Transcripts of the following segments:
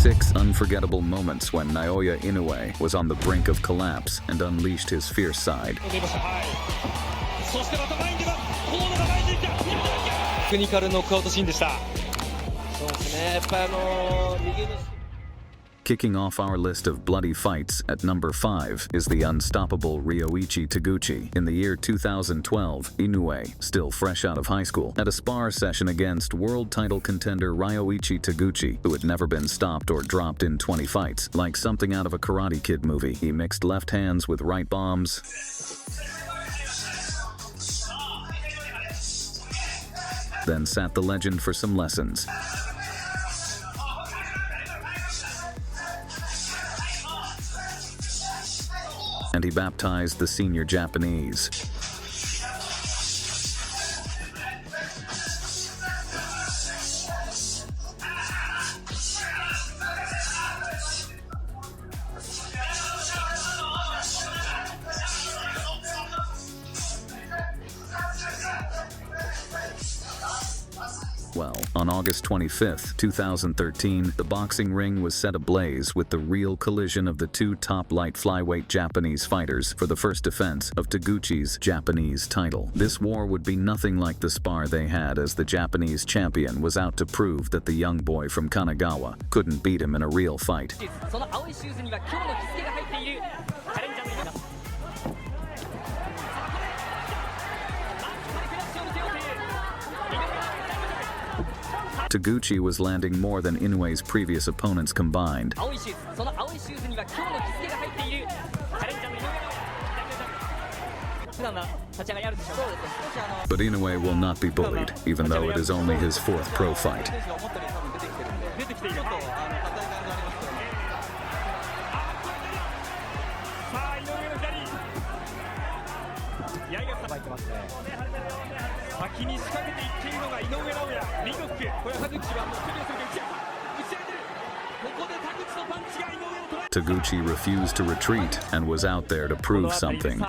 6 unforgettable moments when Naoya Inoue was on the brink of collapse and unleashed his fierce side. Kicking off our list of bloody fights at number 5 is the unstoppable Ryoichi Taguchi. In the year 2012, Inoue, still fresh out of high school, had a spar session against world title contender Ryoichi Taguchi, who had never been stopped or dropped in 20 fights. Like something out of a Karate Kid movie, he mixed left hands with right bombs, then sat the legend for some lessons. And he baptized the senior Japanese. Well, on August 25th, 2013, the boxing ring was set ablaze with the real collision of the two top light flyweight Japanese fighters for the first defense of Taguchi's Japanese title. This war would be nothing like the spar they had, as the Japanese champion was out to prove that the young boy from Kanagawa couldn't beat him in a real fight. Taguchi was landing more than Inoue's previous opponents combined. But Inoue will not be bullied, even though it is only his 4th pro fight. Taguchi refused to retreat and was out there to prove something.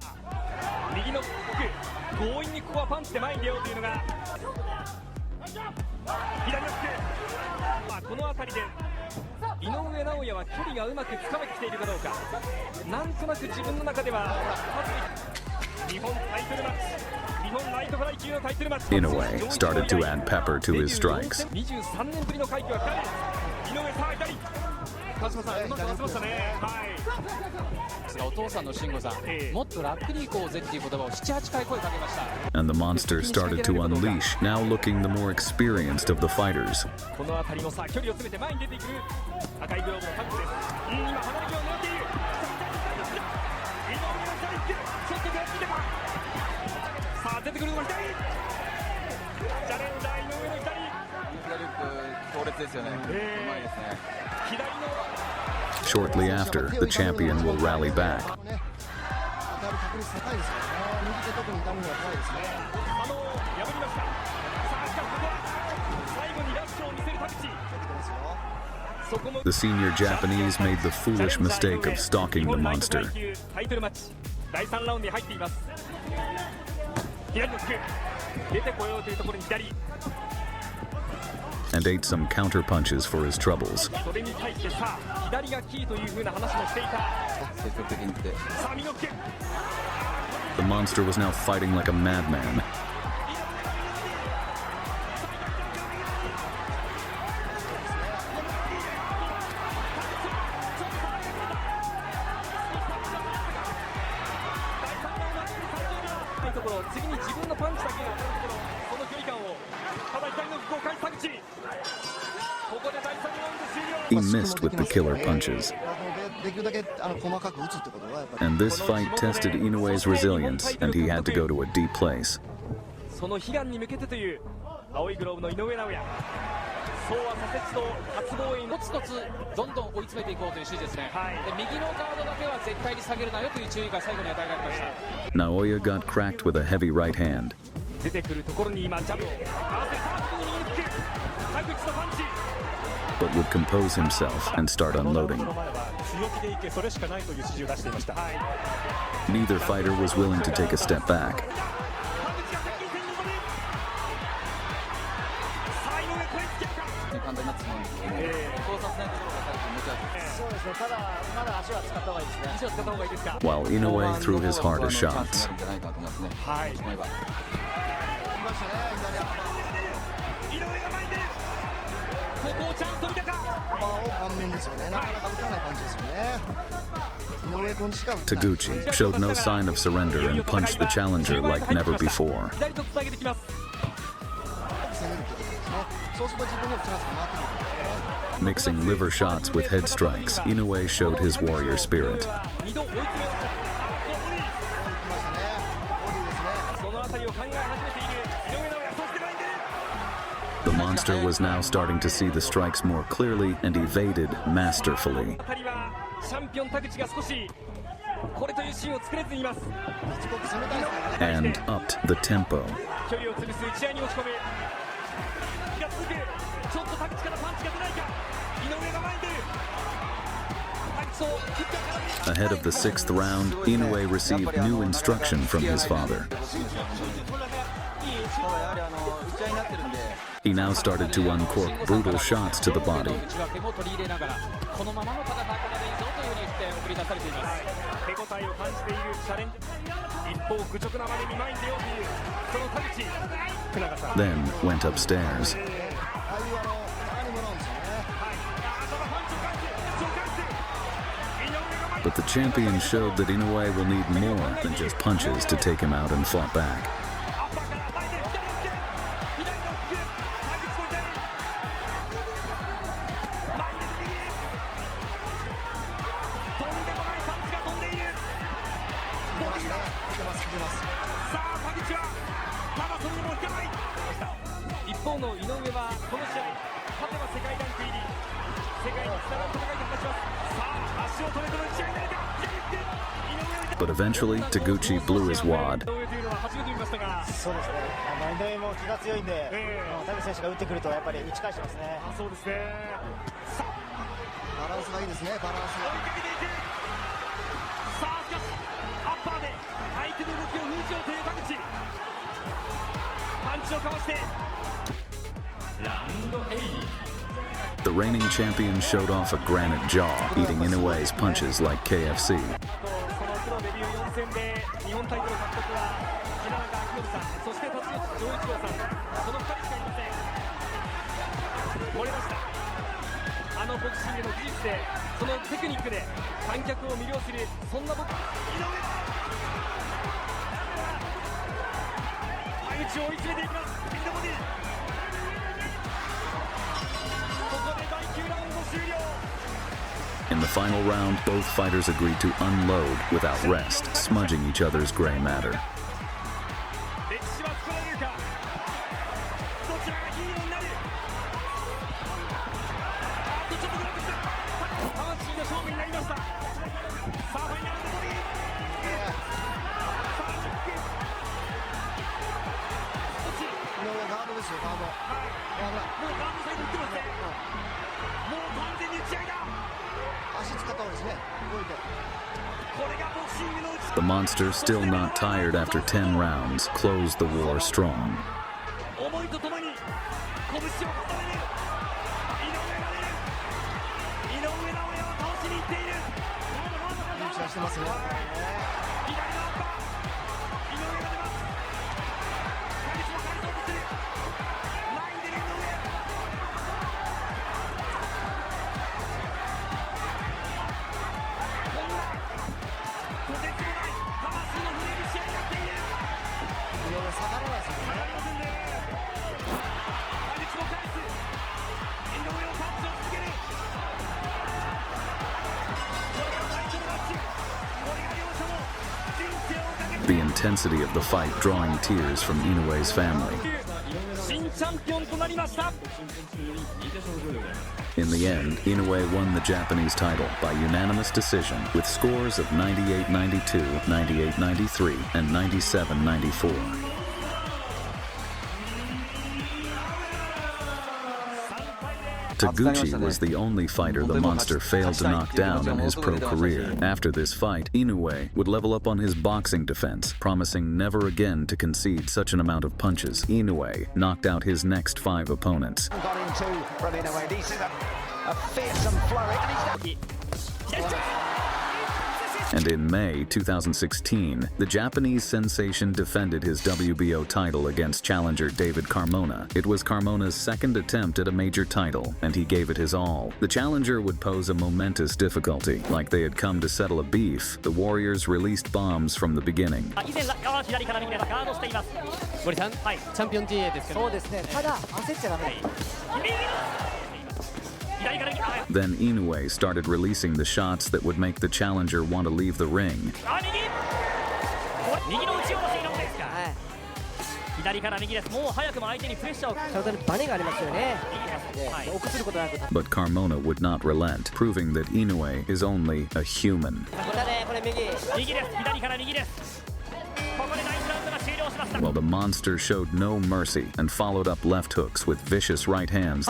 Inoue started to add pepper to his strikes. And the monster started to unleash, now looking the more experienced of the fighters. Shortly after, the champion will rally back. The senior Japanese made the foolish mistake of stalking the monster and ate some counter punches for his troubles. The monster was now fighting like a madman. He missed with the killer punches. And this fight tested Inoue's resilience, and he had to go to a deep place. Naoya got cracked with a heavy right hand, but would compose himself and start unloading. Neither fighter was willing to take a step back. while Inoue threw his hardest shots. Taguchi showed no sign of surrender and punched the challenger like never before. Mixing liver shots with head strikes, Inoue showed his warrior spirit. The monster was now starting to see the strikes more clearly and evaded masterfully. And upped the tempo. Ahead of the 6th round, Inoue received new instruction from his father. He now started to uncork brutal shots to the body. Then went upstairs. But the champion showed that Inoue will need more than just punches to take him out and fought back. But eventually, Taguchi blew his wad. The reigning champion showed off a granite jaw, eating Inoue's punches like KFC. In the final round, both fighters agreed to unload without rest, smudging each other's gray matter. The monster, still not tired after 10 rounds, closed the war strong. The intensity of the fight drawing tears from Inoue's family. In the end, Inoue won the Japanese title by unanimous decision with scores of 98-92, 98-93, and 97-94. Taguchi was the only fighter the monster failed to knock down in his pro career. After this fight, Inoue would level up on his boxing defense, promising never again to concede such an amount of punches. Inoue knocked out his next 5 opponents. Got into from Inoue. This is a fearsome flurry. And he's And in May 2016, the Japanese sensation defended his WBO title against challenger David Carmona. It was Carmona's second attempt at a major title, and he gave it his all. The challenger would pose a momentous difficulty. Like they had come to settle a beef, the Warriors released bombs from the beginning. Then Inoue started releasing the shots that would make the challenger want to leave the ring. But Carmona would not relent, proving that Inoue is only a human. While the monster showed no mercy and followed up left hooks with vicious right hands.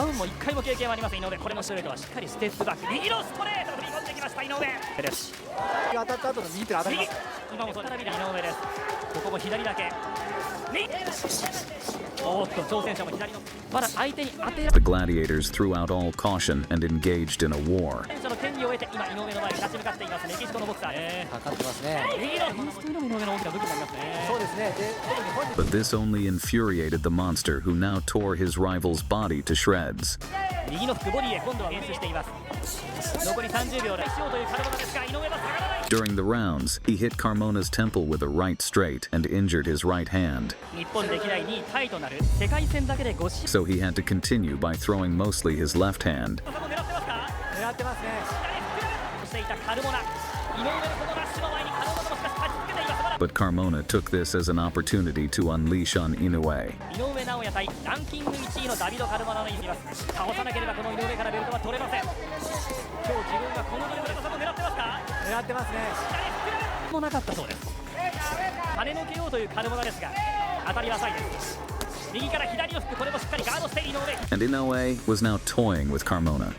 The gladiators threw out all caution and engaged in a war. But this only infuriated the monster, who now tore his rival's body to shreds. During the rounds, he hit Carmona's temple with a right straight and injured his right hand. So he had to continue by throwing mostly his left hand. But Carmona took this as an opportunity to unleash on Inoue. And Inoue was now toying with Carmona.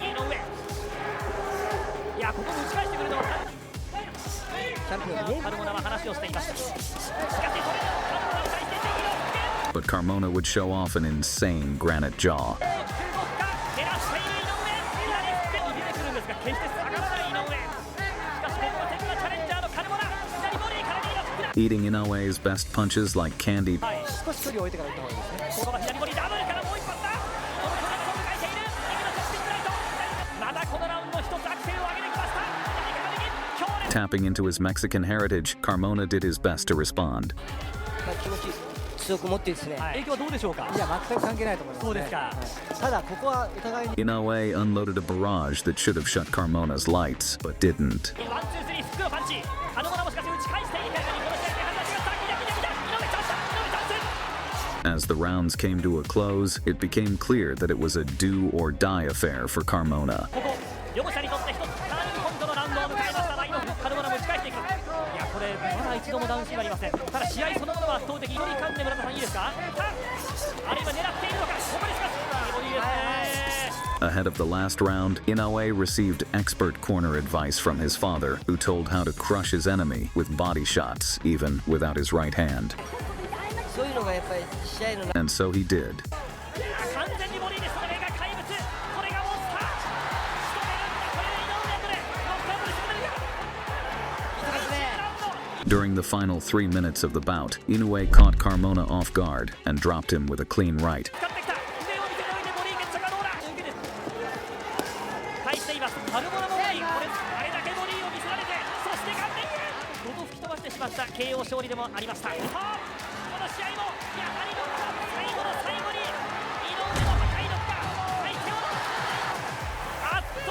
But Carmona would show off an insane granite jaw. Eating Inoue's best punches like candy. Tapping into his Mexican heritage, Carmona did his best to respond. Inoue unloaded a barrage that should have shut Carmona's lights, but didn't. As the rounds came to a close, it became clear that it was a do-or-die affair for Carmona. Ahead of the last round, Inoue received expert corner advice from his father, who told how to crush his enemy with body shots, even without his right hand. And so he did. During the final 3 minutes of the bout, Inoue caught Carmona off guard and dropped him with a clean right.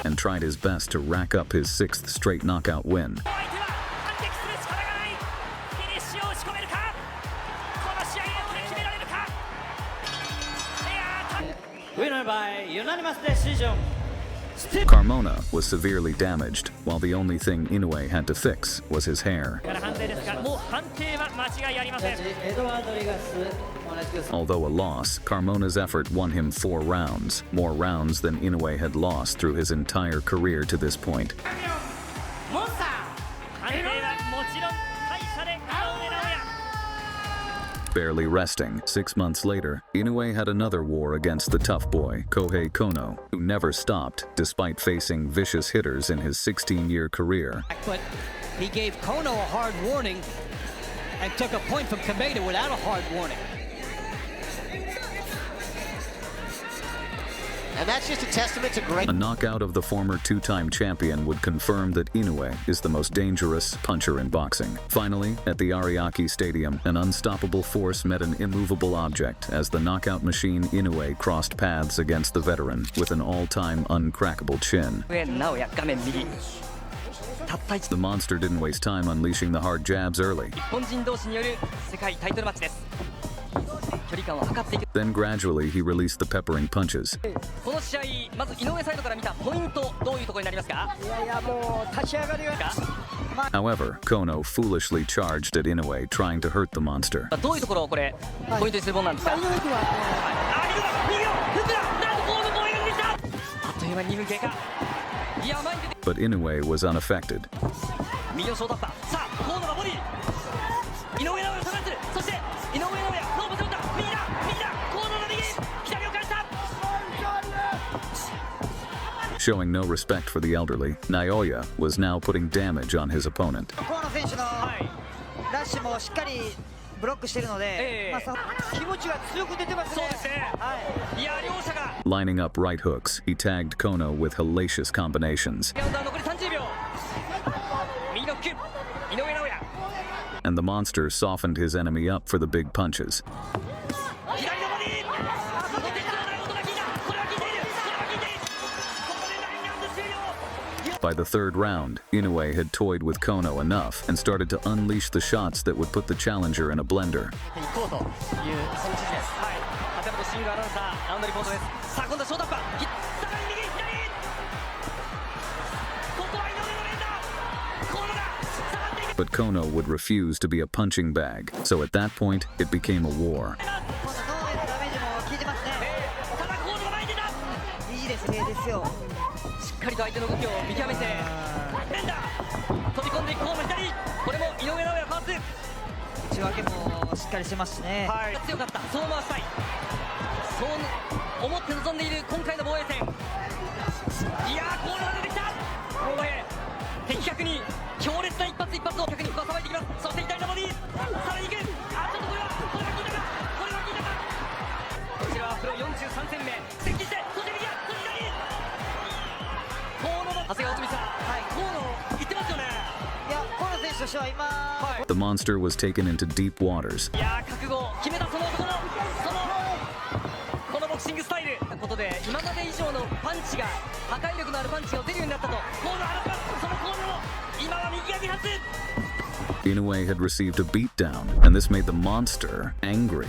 And tried his best to rack up his 6th straight knockout win. Winner by unanimous decision. Carmona was severely damaged, while the only thing Inoue had to fix was his hair. Although a loss, Carmona's effort won him 4 rounds, more rounds than Inoue had lost through his entire career to this point. barely resting. 6 months later, Inoue had another war against the tough boy, Kohei Kono, who never stopped despite facing vicious hitters in his 16-year career. But he gave Kono a hard warning and took a point from Kameda without a hard warning. And that's just a testament to great... A knockout of the former two-time champion would confirm that Inoue is the most dangerous puncher in boxing. Finally, at the Ariake Stadium, an unstoppable force met an immovable object as the knockout machine Inoue crossed paths against the veteran with an all-time uncrackable chin. The monster didn't waste time unleashing the hard jabs early. Then gradually he released the peppering punches. However, Kono foolishly charged at Inoue, trying to hurt the monster. But Inoue was unaffected. Showing no respect for the elderly, Naoya was now putting damage on his opponent. Lining up right hooks, he tagged Kono with hellacious combinations. And the monster softened his enemy up for the big punches. By the third round, Inoue had toyed with Kono enough and started to unleash the shots that would put the challenger in a blender. But Kono would refuse to be a punching bag, so at that point, it became a war. The monster was taken into deep waters. Inoue had received a beatdown, and this made the monster angry.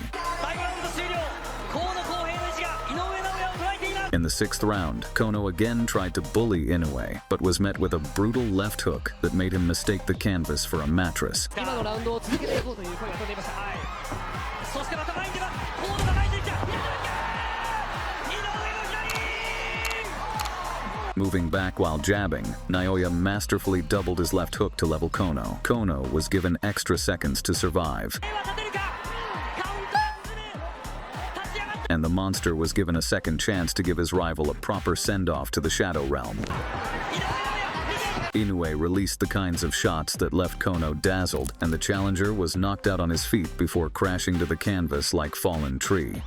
In the 6th round, Kono again tried to bully Inoue, but was met with a brutal left hook that made him mistake the canvas for a mattress. Moving back while jabbing, Naoya masterfully doubled his left hook to level Kono. Kono was given extra seconds to survive. And the monster was given a second chance to give his rival a proper send-off to the Shadow Realm. Inoue released the kinds of shots that left Kono dazzled, and the challenger was knocked out on his feet before crashing to the canvas like fallen tree.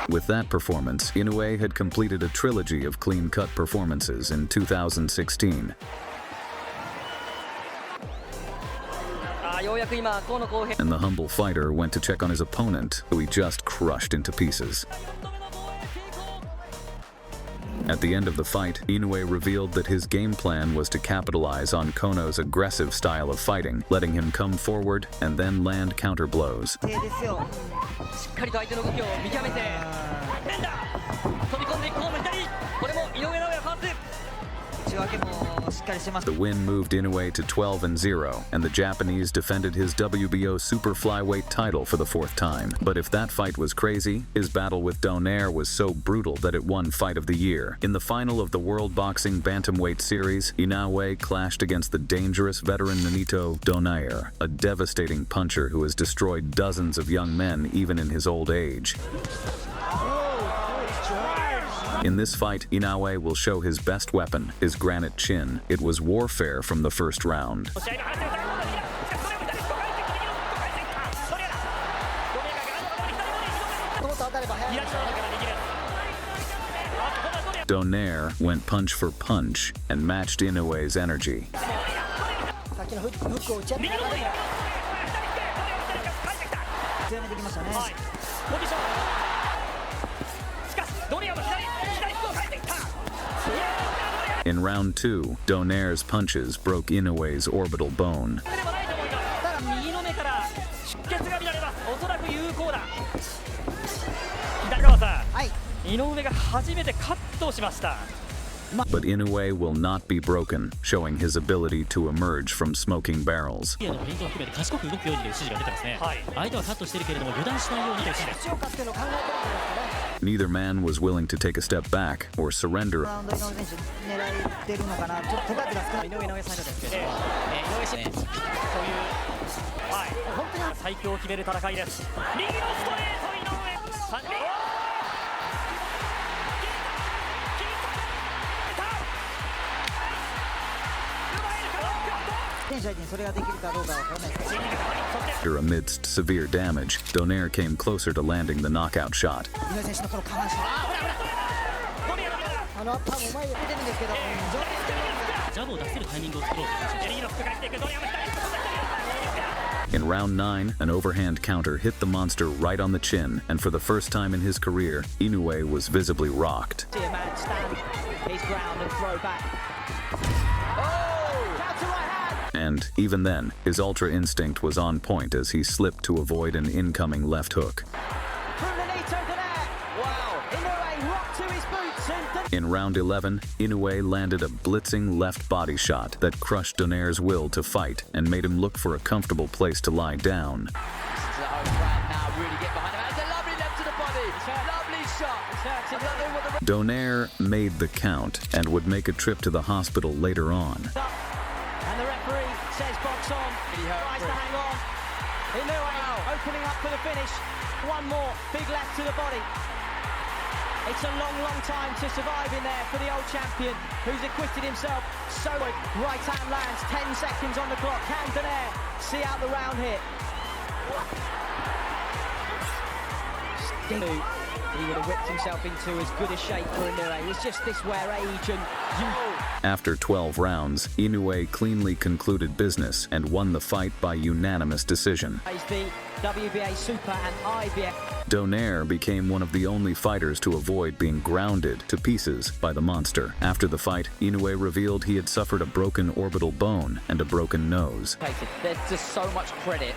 With that performance, Inoue had completed a trilogy of clean-cut performances in 2016. And the humble fighter went to check on his opponent, who he just crushed into pieces. At the end of the fight, Inoue revealed that his game plan was to capitalize on Kono's aggressive style of fighting, letting him come forward and then land counter blows. The win moved Inoue to 12-0, and the Japanese defended his WBO super flyweight title for the 4th time. But if that fight was crazy, his battle with Donaire was so brutal that it won Fight of the Year. In the final of the World Boxing Bantamweight Series, Inoue clashed against the dangerous veteran Nonito Donaire, a devastating puncher who has destroyed dozens of young men even in his old age. In this fight, Inoue will show his best weapon, his granite chin. It was warfare from the first round. Donaire went punch for punch and matched Inoue's energy. In round 2, Donaire's punches broke Inoue's orbital bone. But Inoue will not be broken, showing his ability to emerge from smoking barrels. Neither man was willing to take a step back or surrender. Amidst severe damage, Donaire came closer to landing the knockout shot. In round 9, an overhand counter hit the monster right on the chin, and for the first time in his career, Inoue was visibly rocked. And even then, his ultra instinct was on point as he slipped to avoid an incoming left hook. In round 11, Inoue landed a blitzing left body shot that crushed Donaire's will to fight and made him look for a comfortable place to lie down. Donaire made the count and would make a trip to the hospital later on. And the referee says box on, tries to hang on. Inoue opening up for the finish. One more, big left to the body. It's a long, long time to survive in there for the old champion, who's acquitted himself so well. Right hand lands, 10 seconds on the clock. Can Donaire see out the round here? He would have whipped himself into as good a shape for Inoue. It's just this where age and youth. After 12 rounds, Inoue cleanly concluded business and won the fight by unanimous decision. The WBA Super and IBF. Donaire became one of the only fighters to avoid being grounded to pieces by the monster. After the fight, Inoue revealed he had suffered a broken orbital bone and a broken nose. There's just so much credit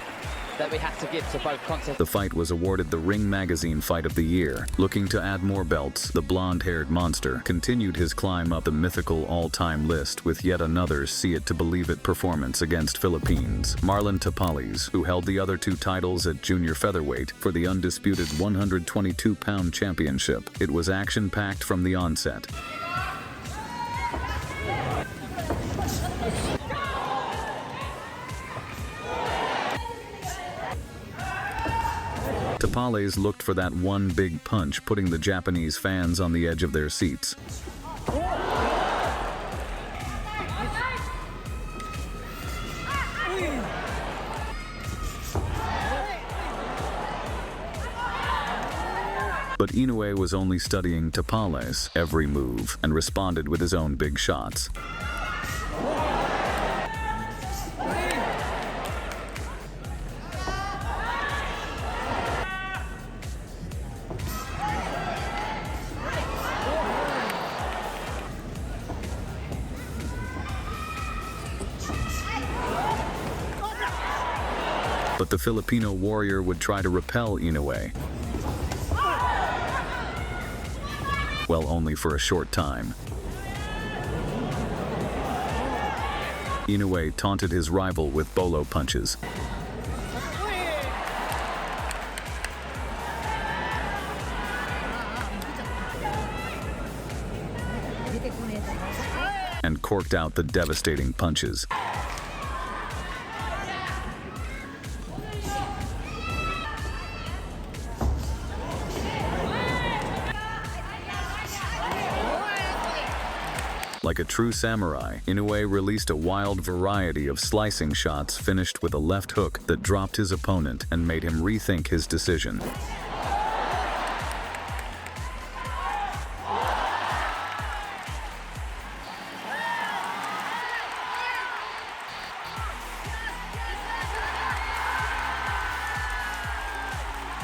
that we have to give to both contests. The fight was awarded the Ring Magazine Fight of the Year. Looking to add more belts, the blonde-haired monster continued his climb up the mythical all-time list with yet another see-it-to-believe-it performance against Philippines' Marlon Tapales, who held the other 2 titles at junior featherweight for the undisputed 122-pound championship. It was action-packed from the onset. Tapales looked for that one big punch, putting the Japanese fans on the edge of their seats. But Inoue was only studying Tapales' every move and responded with his own big shots. But the Filipino warrior would try to repel Inoue. Well, only for a short time. Inoue taunted his rival with bolo punches. And corked out the devastating punches. Like a true samurai, Inoue released a wild variety of slicing shots finished with a left hook that dropped his opponent and made him rethink his decision.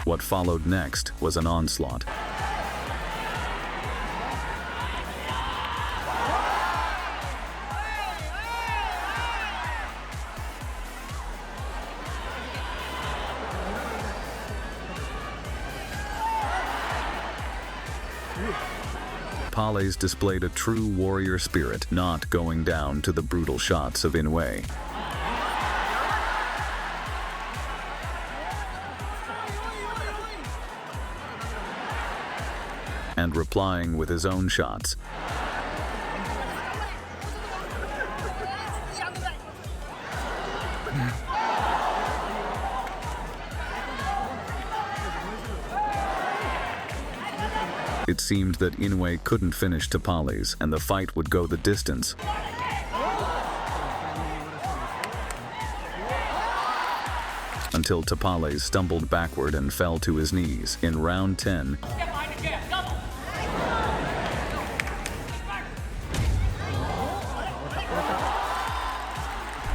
What followed next was an onslaught. Pales displayed a true warrior spirit, not going down to the brutal shots of Inoue. And replying with his own shots. It seemed that Inoue couldn't finish Pales, and the fight would go the distance. Until Pales stumbled backward and fell to his knees. In round 10,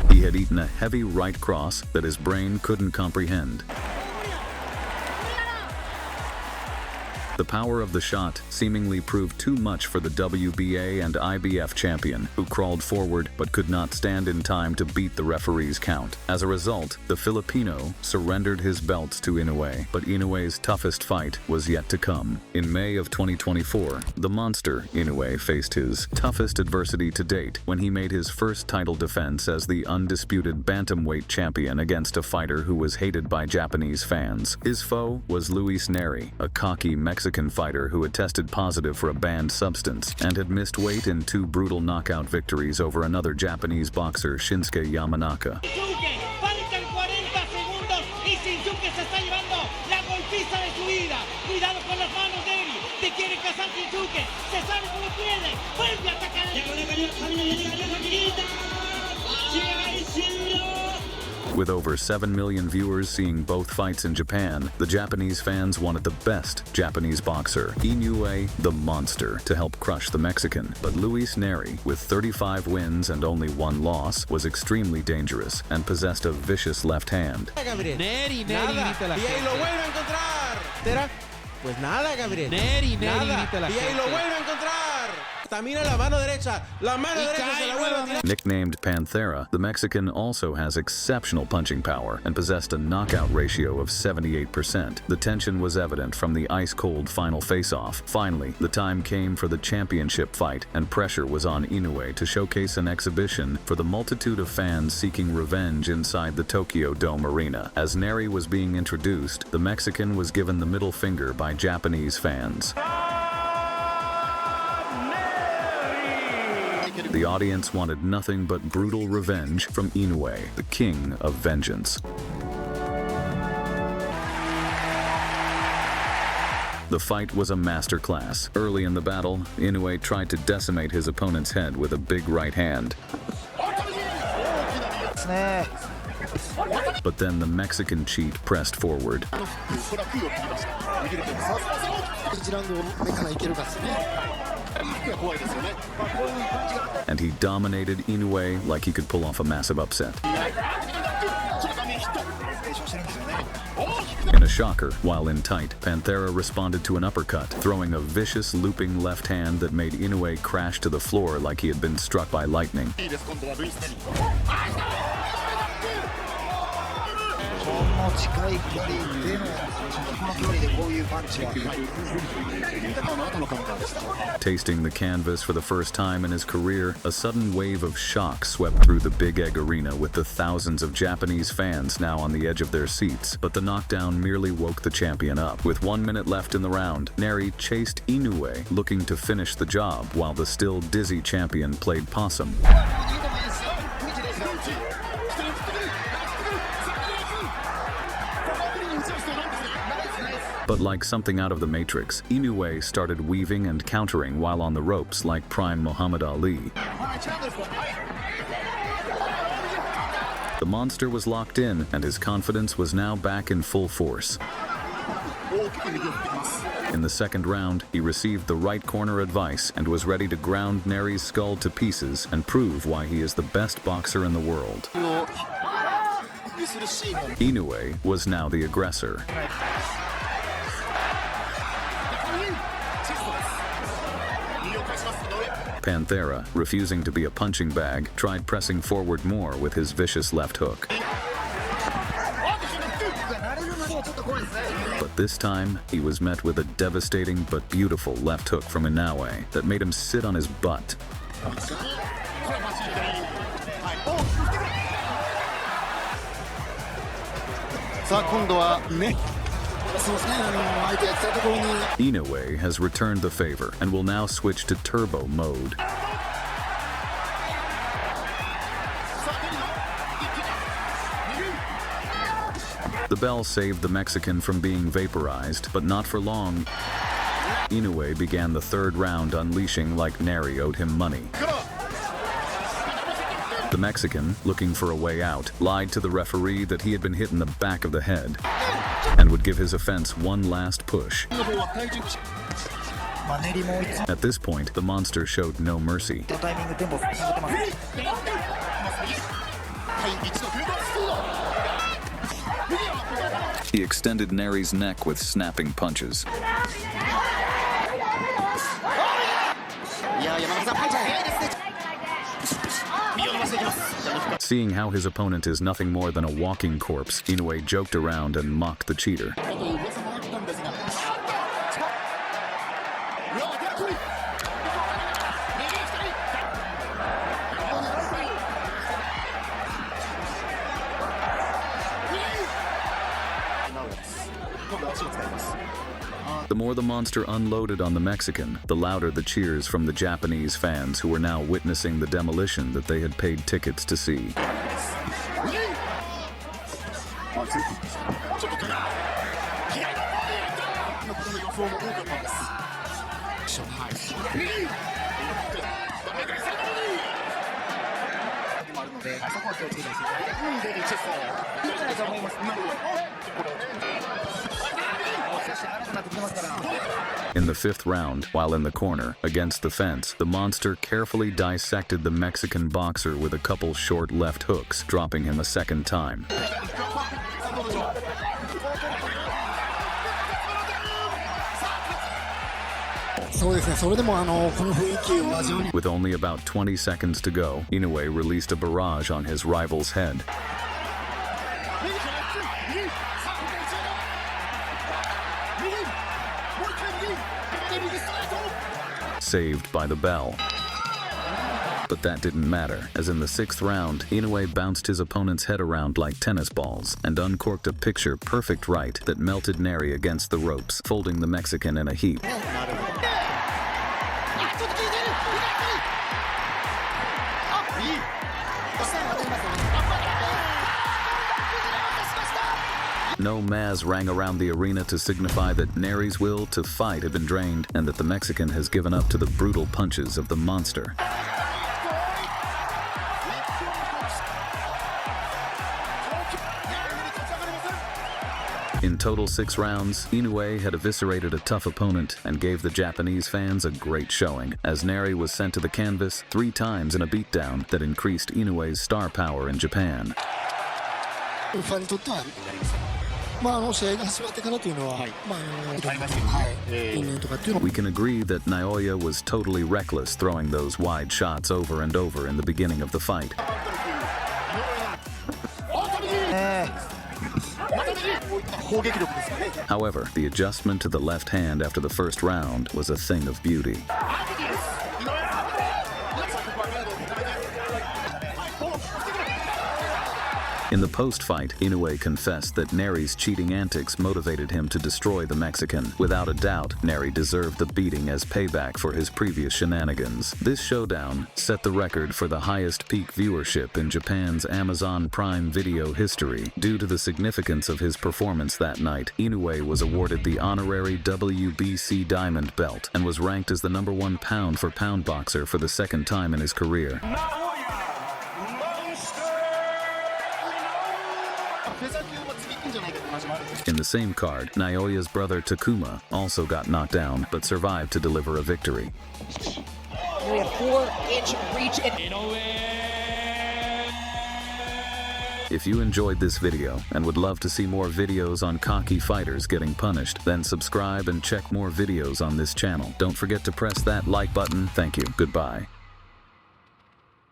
he had eaten a heavy right cross that his brain couldn't comprehend. The power of the shot seemingly proved too much for the WBA and IBF champion, who crawled forward but could not stand in time to beat the referee's count. As a result, the Filipino surrendered his belts to Inoue, but Inoue's toughest fight was yet to come. In May of 2024, the monster Inoue faced his toughest adversity to date when he made his first title defense as the undisputed bantamweight champion against a fighter who was hated by Japanese fans. His foe was Nery, a cocky Mexican fighter who had tested positive for a banned substance and had missed weight in 2 brutal knockout victories over another Japanese boxer, Shinsuke Yamanaka. With over 7 million viewers seeing both fights in Japan, the Japanese fans wanted the best Japanese boxer, Inoue the Monster, to help crush the Mexican. But Nery, with 35 wins and only 1 loss, was extremely dangerous and possessed a vicious left hand. Nery, grita la gente. Pues nada, Gabriel. Nery, grita la gente. Y ahí lo vuelve a encontrar. Tamina la mano derecha se la vuelve a tirar. Nicknamed Panthera, the Mexican also has exceptional punching power and possessed a knockout ratio of 78%. The tension was evident from the ice-cold final face-off. Finally, the time came for the championship fight, and pressure was on Inoue to showcase an exhibition for the multitude of fans seeking revenge inside the Tokyo Dome Arena. As Nery was being introduced, the Mexican was given the middle finger by Japanese fans. The audience wanted nothing but brutal revenge from Inoue, the king of vengeance. The fight was a masterclass. Early in the battle, Inoue tried to decimate his opponent's head with a big right hand. But then the Mexican cheat pressed forward. And he dominated Inoue like he could pull off a massive upset. In a shocker, while in tight, Panthera responded to an uppercut, throwing a vicious looping left hand that made Inoue crash to the floor like he had been struck by lightning. の近い距離でのこの距離でこういうパンチはの後のカウンターでした。 Tasting the canvas for the first time in his career, a sudden wave of shock swept through the Big Egg Arena with the thousands of Japanese fans now on the edge of their seats. But the knockdown merely woke the champion up. With 1 minute left in the round, Nery chased Inoue, looking to finish the job, while the still dizzy champion played possum. But like something out of the Matrix, Inoue started weaving and countering while on the ropes like prime Muhammad Ali. The monster was locked in, and his confidence was now back in full force. In the second round, he received the right corner advice and was ready to ground Nery's skull to pieces and prove why he is the best boxer in the world. Inoue was now the aggressor. Panthera, refusing to be a punching bag, tried pressing forward more with his vicious left hook. But this time, he was met with a devastating but beautiful left hook from Inoue that made him sit on his butt. Inoue has returned the favor and will now switch to turbo mode. The bell saved the Mexican from being vaporized, but not for long. Inoue began the third round unleashing like Nery owed him money. The Mexican, looking for a way out, lied to the referee that he had been hit in the back of the head and would give his offense one last push. At this point, the monster showed no mercy. He extended Nery's neck with snapping punches. Seeing how his opponent is nothing more than a walking corpse, Inoue joked around and mocked the cheater. The more the monster unloaded on the Mexican, the louder the cheers from the Japanese fans who were now witnessing the demolition that they had paid tickets to see. In the fifth round, while in the corner, against the fence, the monster carefully dissected the Mexican boxer with a couple short left hooks, dropping him a second time. With only about 20 seconds to go, Inoue released a barrage on his rival's head. Saved by the bell. But that didn't matter, as in the sixth round, Inoue bounced his opponent's head around like tennis balls and uncorked a picture-perfect right that melted Nery against the ropes, folding the Mexican in a heap. No Maz rang around the arena to signify that Nery's will to fight had been drained and that the Mexican has given up to the brutal punches of the monster. In total 6 rounds, Inoue had eviscerated a tough opponent and gave the Japanese fans a great showing, as Nery was sent to the canvas 3 times in a beatdown that increased Inoue's star power in Japan. We can agree that Naoya was totally reckless throwing those wide shots over and over in the beginning of the fight. 攻撃力ですよね。 However, the adjustment to the left hand after the first round was a thing of beauty. In the post-fight, Inoue confessed that Nery's cheating antics motivated him to destroy the Mexican. Without a doubt, Nery deserved the beating as payback for his previous shenanigans. This showdown set the record for the highest peak viewership in Japan's Amazon Prime Video history. Due to the significance of his performance that night, Inoue was awarded the honorary WBC Diamond Belt and was ranked as the #1 pound-for-pound boxer for the second time in his career. In the same card, Naoya's brother Takuma also got knocked down but survived to deliver a victory. We have 4-inch reach and If you enjoyed this video and would love to see more videos on cocky fighters getting punished, then subscribe and check more videos on this channel. Don't forget to press that like button. Thank you. Goodbye.